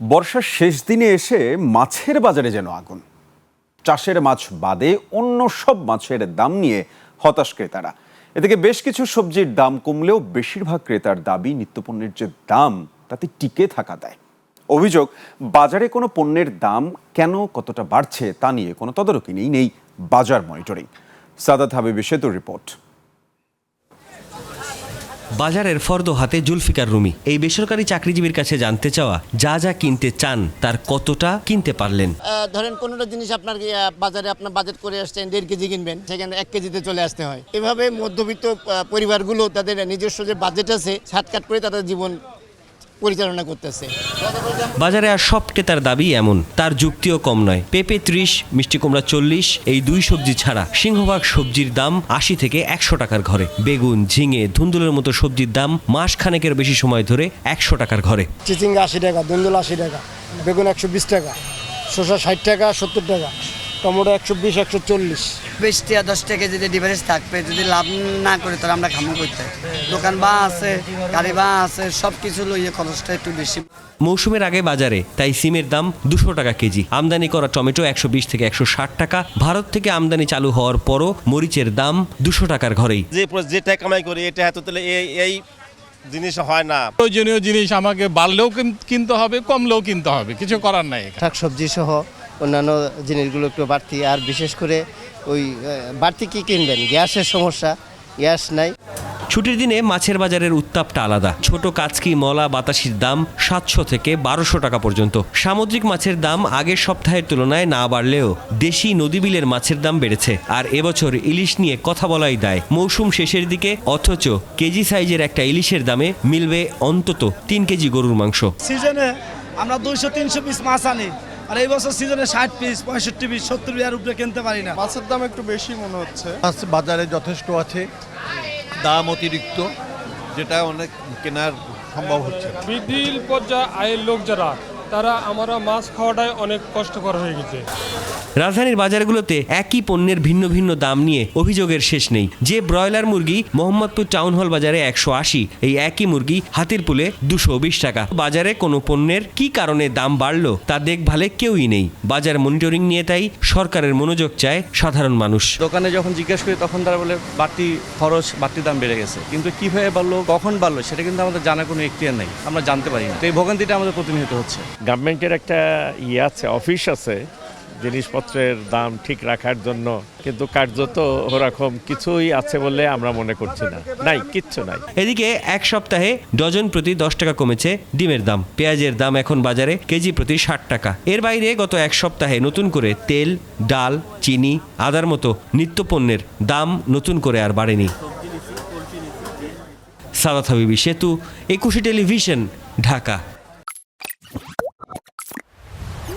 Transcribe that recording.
বর্ষার শেষ দিনে এসে মাছের বাজারে যেন আগুন। চাষের মাছ বাদে অন্য সব মাছের দাম নিয়ে হতাশ ক্রেতারা। এদিকে বেশ কিছু সবজির দাম কমলেও বেশিরভাগ ক্রেতার দাবি নিত্যপণ্যের যে দাম তাতে টিকে থাকা দেয়। অভিযোগ, বাজারে কোনো পণ্যের দাম কেন কতটা বাড়ছে তা নিয়ে কোনো তদারকি নেই বাজার মনিটরিং। সাদাত হাবিবি সেতুর রিপোর্ট। বাজারের ফর্দ হাতে জুলফিকার রুমি এই বেসরকারি চাকরিজীবীর কাছে জানতে চাওয়া যা যা কিনতে চান তার কতটা কিনতে পারলেন। ধরেন কোনোটা জিনিস আপনার বাজারে আপনার বাজেট করে আসছেন 1.5 কেজি কিনবেন, সেখানে 1 কেজিতে চলে আসতে হয়। এভাবে মধ্যবিত্ত পরিবারগুলো তাদের নিজস্ব যে বাজেট আছে ছাটকাট করে তাদের জীবন পরিচালনা করতেছে। বাজারে আর সব ক্রেতার দাবি এমন, তার যুক্তিও কম নয়। পেঁপে 30, মিষ্টি কুমড়া 40, এই দুই সবজি ছাড়া সিংহভাগ সবজির দাম 80 থেকে 100 টাকার ঘরে। বেগুন, ঝিঙে, ধুন্দুলের মতো সবজির দাম মাস খানেকের বেশি সময় ধরে 100 টাকার ঘরে। চিচিঙ্গা 80 টাকা, ধুন্দুল 80 টাকা, বেগুন 120 টাকা, শসা 60 টাকা 70 টাকা, টমেটো 120 140। 20 টাকা 10 টাকা যদি ডিফারেন্স থাকবে, যদি লাভ না করে তাহলে আমরা খামো করতে। দোকান বা আছে, গাড়ি বা আছে, সব কিছু লইয়ে খরচটা একটু বেশি। মৌসুমের আগে বাজারে তাই সিমের দাম 200 টাকা কেজি। আমদানি করা টমেটো 120 থেকে 160 টাকা। ভারত থেকে আমদানি চালু হওয়ার পরও মরিচের দাম 200 টাকার ঘরেই। যেটা কামাই করি এটা এত তাহলে এই জিনিস হয় না। প্রয়োজনীয় জিনিস আমাকে বাড়লেও কিনতে হবে, কমলেও কিনতে হবে, কিছু করার নাই। শাকসবজি সহ অন্যান্য জিনিসগুলো একটু বাড়তি, আর বিশেষ করে ওই বাড়তি কি কিনবেন, গ্যাসের সমস্যা, গ্যাস নাই। ছুটির দিনে মাছের বাজারের উত্তাপটা আলাদা। ছোট কাচকি, মলা, বাতাসির দাম 700 থেকে 1200 টাকা পর্যন্ত। সামুদ্রিক মাছের দাম আগের সপ্তাহের তুলনায় না বাড়লেও দেশি নদীবিলের মাছের দাম বেড়েছে। আর এবছর ইলিশ নিয়ে কথা বলাই দায়। মৌসুম শেষের দিকে, অথচ কেজি সাইজের একটা ইলিশের দামে মিলবে অন্তত 3 কেজি গরুর মাংস। সিজনে আমরা 200-300 পিস মাছ আনি, আর এই বছর সিজনে 60 পিস 65 পিস 70 পিস উপরে কিনতে পারি না। মাছের দাম একটু বেশি মনে হচ্ছে। মাছ বাজারে যথেষ্ট আছে, দাম অতিরিক্ত, যেটা অনেক কেনার সম্ভব হচ্ছে না। মিডিল পর্যায়ে আয়ের লোক যারা, তারা আমরা মাছ খাওয়াটাই অনেক কষ্টকর হয়ে গেছে। রাজধানীর বাজারগুলোতে একই পণ্যের ভিন্ন ভিন্ন দাম নিয়ে অভিযোগের শেষ নেই। যে ব্রয়লার মুরগি মোহাম্মদপুর টাউন হল বাজারে 180, এই একই মুরগি হাতিরপুলে 220 টাকা। বাজারে কোনো পণ্যের কি কারণে দাম বাড়লো তা দেখভালে কেউই নেই। বাজার মনিটরিং নিয়ে তাই সরকারের মনোযোগ চায় সাধারণ মানুষ। দোকানে যখন জিজ্ঞেস করি তখন তারা বলে বাড়তি খরচ, বাড়তি দাম বেড়ে গেছে, কিন্তু কিভাবে বাড়লো, কখন বাড়লো সেটা কিন্তু আমাদের জানার কোনো এখতিয়ার নেই, আমরা জানতে পারি না। তো এই ভোগান্তিটা আমাদের প্রতিনিয়ত হচ্ছে। গভর্নমেন্টের একটা আছে, অফিস আছে জিনিসপত্রের দাম ঠিক রাখার জন্য, কিন্তু কার্যত ওরকম কিছুই আছে বলে আমরা মনে করছি না। নাই, কিচ্ছু নাই। এদিকে এক সপ্তাহে ডজন প্রতি 10 টাকা কমেছে ডিমের দাম। পেঁয়াজের দাম এখন বাজারে কেজি প্রতি 60 টাকা। এর বাইরে গত এক সপ্তাহে নতুন করে তেল, ডাল, চিনি, আদার মতো নিত্যপণ্যের দাম নতুন করে আর বাড়েনি। সাদাত হাবিবি সেতু, 21 টেলিভিশন, ঢাকা।